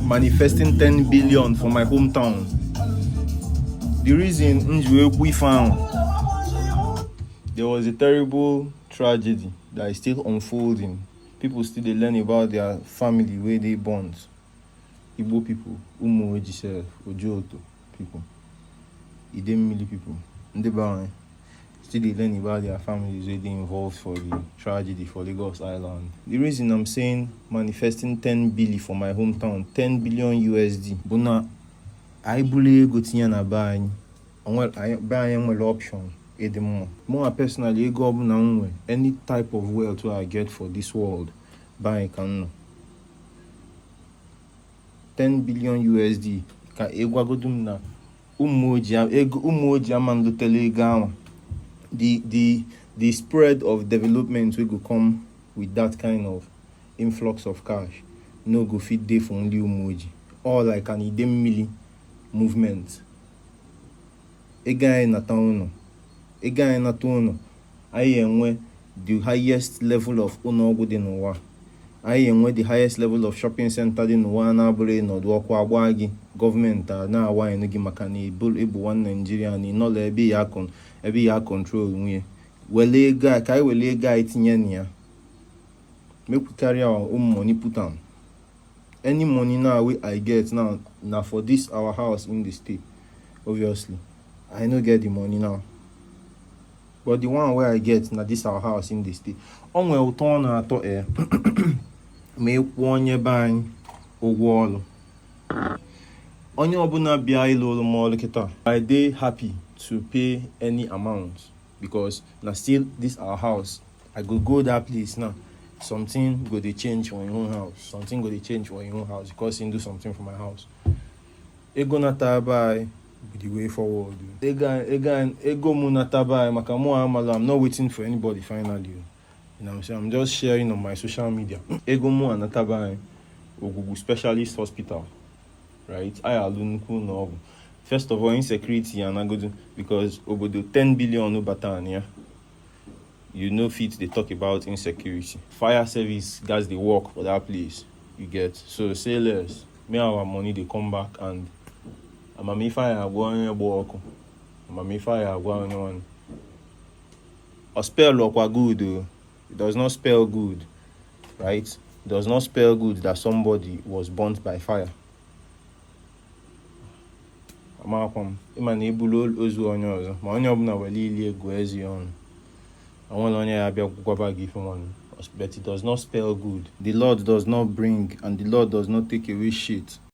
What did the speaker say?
Manifesting 10 billion for my hometown. The reason we found there was a terrible tragedy that is still unfolding. People still they learn about their family where they born. Igbo people, Mmuo Ogoo people, Mmuo people, still they learn about their families where they involved for the tragedy for Lagos Island. The reason I'm saying manifesting 10 billion for my hometown, 10 billion USD. Buna, I believe go to na buy. I buy option. More personally, any type of wealth I get for this world, buy can 10 billion USD. Ka egwa godum na Mmuo man tele the spread of development we go come with that kind of influx of cash. No go fit day for only Mmuo. Or like an idem movement. A guy in a town. I am the highest level of Ogoo in Noah. I am the highest level of shopping center in Noah na brain or Wagi government na why no gi makani able one Nigeria ni no every ya control we. Well guy kai we guy tinya. Make we carry our own money put on. Any money now I get now for this our house in the state. Obviously. I no get the money now. But the one where I get na this our house in the state. On we turn ato me kwonye ban ogwolo. Onye obuna bia ilolo mo kita. I dey happy to pay any amount because na still this our house. I go that place now. Something go dey change for your own house. Something go dey change for your own house because you do something for my house. Ego na tabai the way forward. Ego munatabai makamu amala. I'm not waiting for anybody finally. You know what I'm saying? I'm just sharing on my social media. Ego mu anatabai Ogoo Specialist Hospital. Right? I alunku no. First of all, insecurity and I go do because obodo 10 billion no batania. You know fit they talk about insecurity. Fire service guys they work for that place. You get so say less. Me our money they come back and I'm a fire go on work. I'm a fire go on. A spell look good though. It does not spell good, right? It does not spell good that somebody was burnt by fire. But it does not spell good. The Lord does not bring and the Lord does not take away shit.